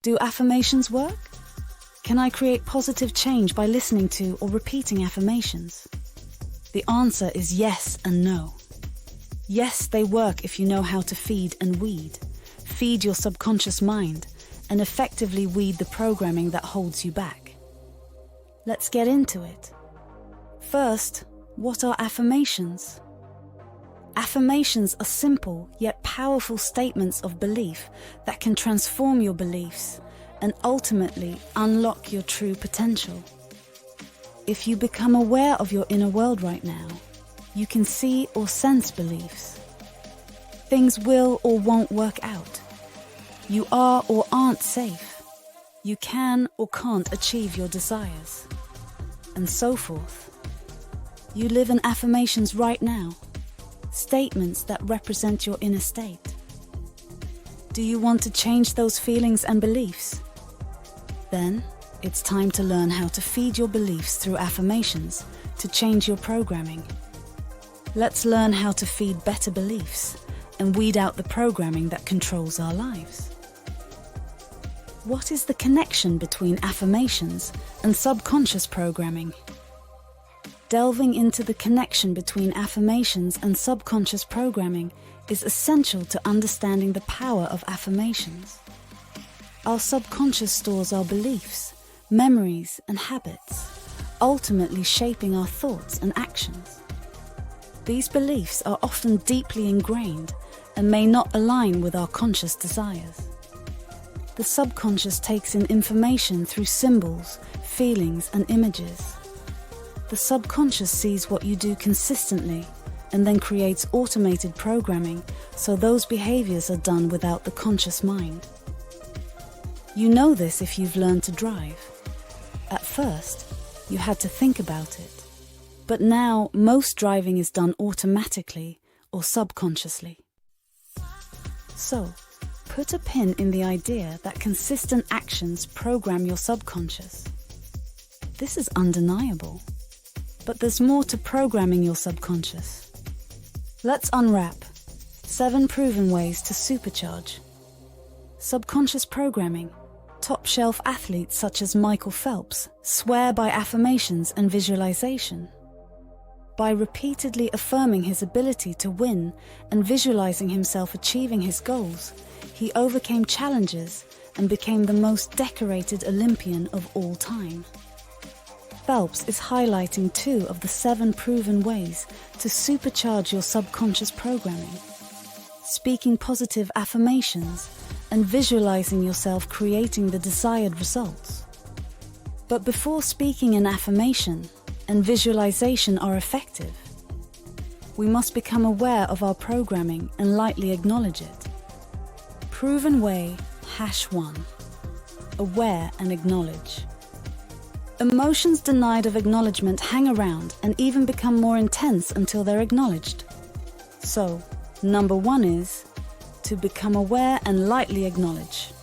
Do affirmations work? Can I create positive change by listening to or repeating affirmations? The answer is yes and no. Yes, they work if you know how to feed and weed. Feed your subconscious mind and effectively weed the programming that holds you back. Let's get into it. First, what are affirmations? Affirmations are simple yet powerful statements of belief that can transform your beliefs and ultimately unlock your true potential. If you become aware of your inner world right now, you can see or sense beliefs. Things will or won't work out. You are or aren't safe. You can or can't achieve your desires. And so forth. You live in affirmations right now, statements that represent your inner state. Do you want to change those feelings and beliefs? Then, it's time to learn how to feed your beliefs through affirmations to change your programming. Let's learn how to feed better beliefs and weed out the programming that controls our lives. What is the connection between affirmations and subconscious programming? Delving into the connection between affirmations and subconscious programming is essential to understanding the power of affirmations. Our subconscious stores our beliefs, memories, and habits, ultimately shaping our thoughts and actions. These beliefs are often deeply ingrained and may not align with our conscious desires. The subconscious takes in information through symbols, feelings, and images. The subconscious sees what you do consistently and then creates automated programming so those behaviors are done without the conscious mind. You know this if you've learned to drive. At first, you had to think about it, but now most driving is done automatically or subconsciously. So, put a pin in the idea that consistent actions program your subconscious. This is undeniable. But there's more to programming your subconscious. Let's unwrap 7 proven ways to supercharge. Subconscious programming. Top-shelf athletes such as Michael Phelps swear by affirmations and visualization. By repeatedly affirming his ability to win and visualizing himself achieving his goals, he overcame challenges and became the most decorated Olympian of all time. Phelps is highlighting 2 of the 7 proven ways to supercharge your subconscious programming. Speaking positive affirmations and visualizing yourself creating the desired results. But before speaking an affirmation and visualization are effective, we must become aware of our programming and lightly acknowledge it. Proven way #1. Aware and acknowledge. Emotions denied of acknowledgement hang around and even become more intense until they're acknowledged. So, number 1 is to become aware and lightly acknowledge.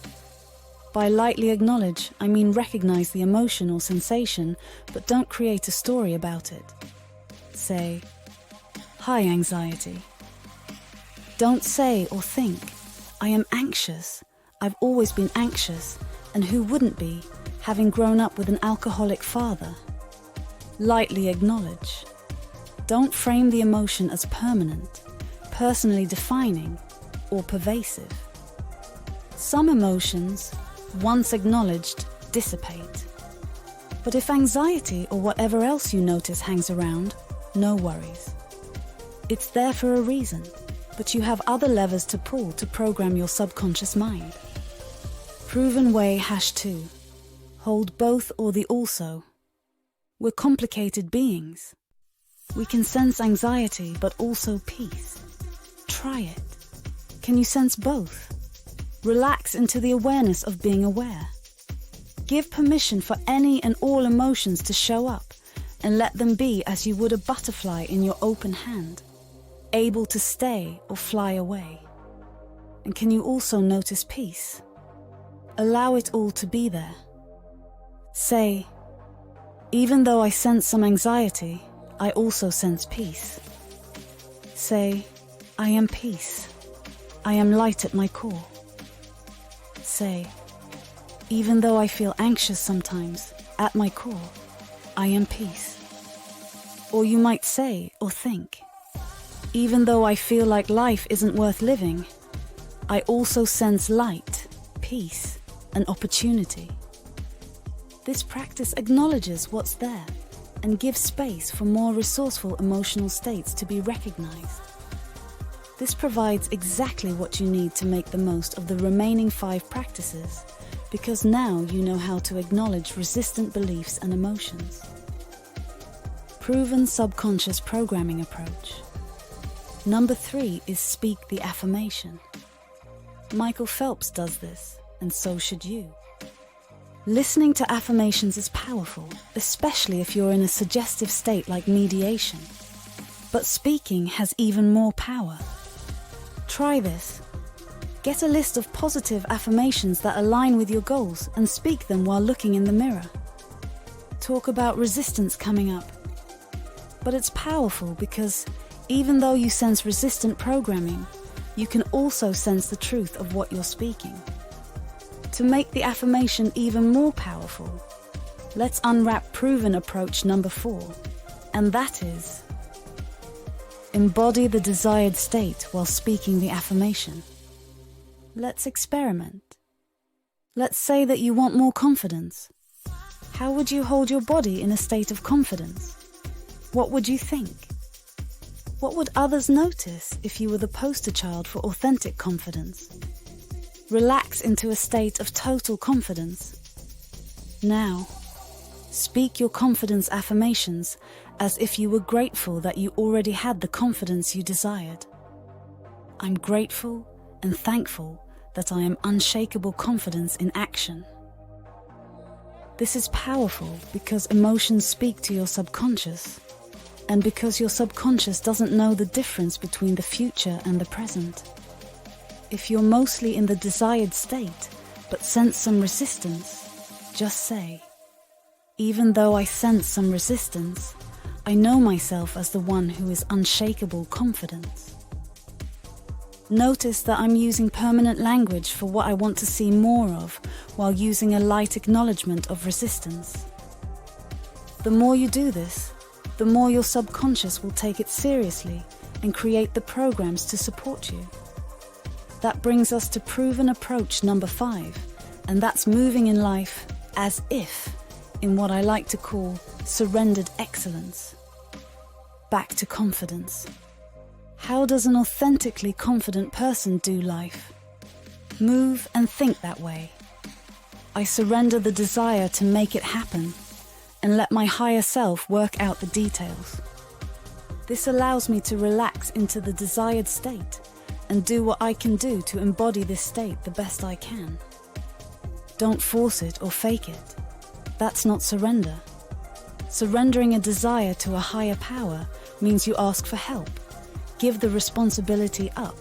By lightly acknowledge, I mean recognize the emotion or sensation, but don't create a story about it. Say, "Hi, anxiety." Don't say or think, "I am anxious. I've always been anxious, and who wouldn't be, having grown up with an alcoholic father." Lightly acknowledge. Don't frame the emotion as permanent, personally defining, or pervasive. Some emotions, once acknowledged, dissipate. But if anxiety or whatever else you notice hangs around, no worries. It's there for a reason, but you have other levers to pull to program your subconscious mind. Proven way #2. Hold both or the also. We're complicated beings. We can sense anxiety but also peace. Try it. Can you sense both? Relax into the awareness of being aware. Give permission for any and all emotions to show up and let them be as you would a butterfly in your open hand, able to stay or fly away. And can you also notice peace? Allow it all to be there. Say, "Even though I sense some anxiety, I also sense peace." Say, "I am peace. I am light at my core." Say, Even though I feel anxious sometimes, at my core, I am peace. Or you might say or think, even though I feel like life isn't worth living, I also sense light, peace, and opportunity. This practice acknowledges what's there and gives space for more resourceful emotional states to be recognized. This provides exactly what you need to make the most of the remaining 5 practices, because now you know how to acknowledge resistant beliefs and emotions. Proven subconscious programming approach. Number 3 is speak the affirmation. Michael Phelps does this, and so should you. Listening to affirmations is powerful, especially if you're in a suggestive state like mediation. But speaking has even more power. Try this. Get a list of positive affirmations that align with your goals and speak them while looking in the mirror. Talk about resistance coming up. But it's powerful because even though you sense resistant programming, you can also sense the truth of what you're speaking. To make the affirmation even more powerful, let's unwrap proven approach number 4, and that is embody the desired state while speaking the affirmation. Let's experiment. Let's say that you want more confidence. How would you hold your body in a state of confidence? What would you think? What would others notice if you were the poster child for authentic confidence? Relax into a state of total confidence. Now, speak your confidence affirmations as if you were grateful that you already had the confidence you desired. I'm grateful and thankful that I am unshakable confidence in action. This is powerful because emotions speak to your subconscious, and because your subconscious doesn't know the difference between the future and the present. If you're mostly in the desired state, but sense some resistance, just say, even though I sense some resistance, I know myself as the one who is unshakable confidence. Notice that I'm using permanent language for what I want to see more of, while using a light acknowledgement of resistance. The more you do this, the more your subconscious will take it seriously and create the programs to support you. That brings us to proven approach number 5, and that's moving in life as if, in what I like to call surrendered excellence. Back to confidence. How does an authentically confident person do life? Move and think that way. I surrender the desire to make it happen and let my higher self work out the details. This allows me to relax into the desired state and do what I can do to embody this state the best I can. Don't force it or fake it. That's not surrender. Surrendering a desire to a higher power means you ask for help, give the responsibility up,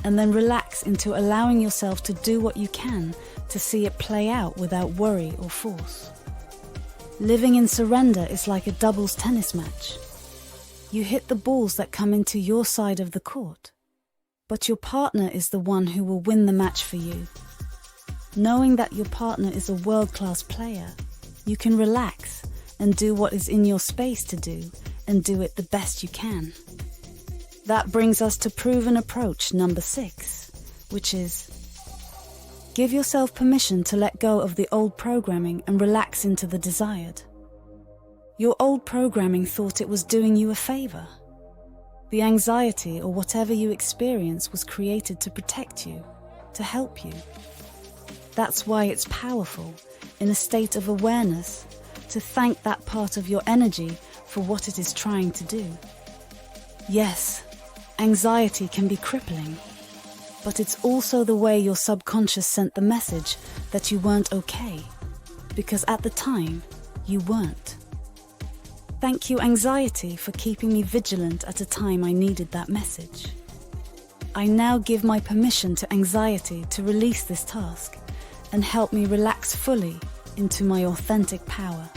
and then relax into allowing yourself to do what you can to see it play out without worry or force. Living in surrender is like a doubles tennis match. You hit the balls that come into your side of the court, but your partner is the one who will win the match for you. Knowing that your partner is a world-class player, you can relax and do what is in your space to do, and do it the best you can. That brings us to proven approach number 6, which is give yourself permission to let go of the old programming and relax into the desired. Your old programming thought it was doing you a favor. The anxiety or whatever you experience was created to protect you, to help you. That's why it's powerful, in a state of awareness, to thank that part of your energy for what it is trying to do. Yes, anxiety can be crippling, but it's also the way your subconscious sent the message that you weren't okay, because at the time, you weren't. Thank you, anxiety, for keeping me vigilant at a time I needed that message. I now give my permission to anxiety to release this task and help me relax fully into my authentic power.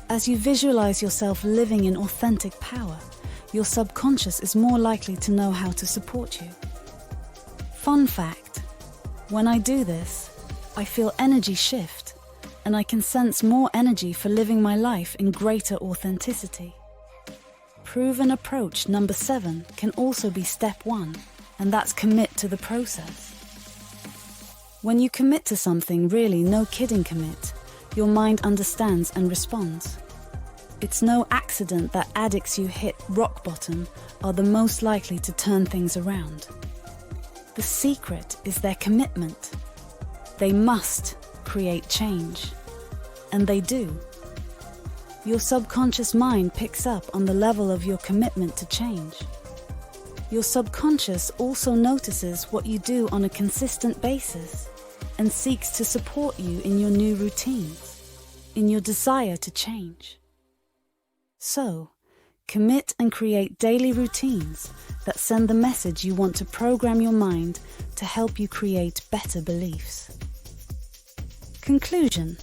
As you visualize yourself living in authentic power, your subconscious is more likely to know how to support you. Fun fact, when I do this, I feel energy shift, and I can sense more energy for living my life in greater authenticity. Proven approach number 7 can also be step 1, and that's commit to the process. When you commit to something, really no kidding commit, your mind understands and responds. It's no accident that addicts who hit rock bottom are the most likely to turn things around. The secret is their commitment. They must create change. And they do. Your subconscious mind picks up on the level of your commitment to change. Your subconscious also notices what you do on a consistent basis and seeks to support you in your new routines, in your desire to change. So, commit and create daily routines that send the message you want to program your mind to help you create better beliefs. Conclusion.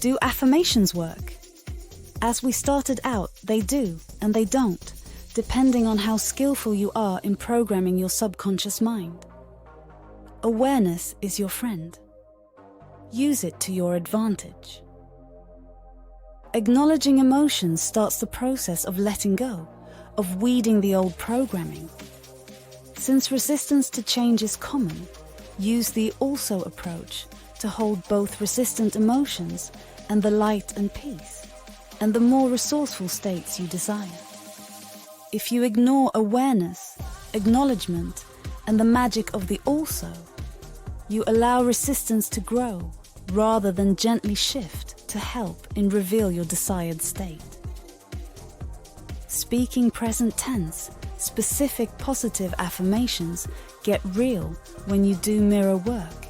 Do affirmations work? As we started out, they do and they don't, depending on how skillful you are in programming your subconscious mind. Awareness is your friend. Use it to your advantage. Acknowledging emotions starts the process of letting go, of weeding the old programming. Since resistance to change is common, use the also approach to hold both resistant emotions and the light and peace, and the more resourceful states you desire. If you ignore awareness, acknowledgement, and the magic of the also, you allow resistance to grow rather than gently shift to help in reveal your desired state. Speaking present tense, specific positive affirmations get real when you do mirror work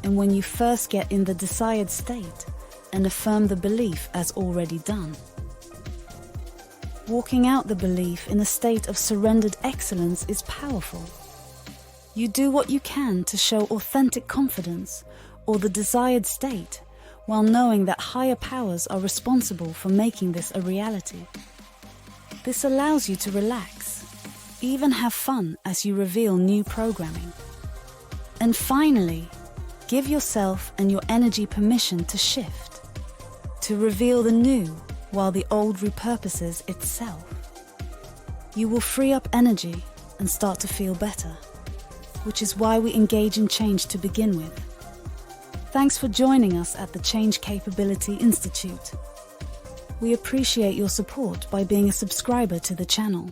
and when you first get in the desired state and affirm the belief as already done. Walking out the belief in a state of surrendered excellence is powerful. You do what you can to show authentic confidence or the desired state while knowing that higher powers are responsible for making this a reality. This allows you to relax, even have fun as you reveal new programming. And finally, give yourself and your energy permission to shift, to reveal the new while the old repurposes itself. You will free up energy and start to feel better, which is why we engage in change to begin with. Thanks for joining us at the Change Capability Institute. We appreciate your support by being a subscriber to the channel.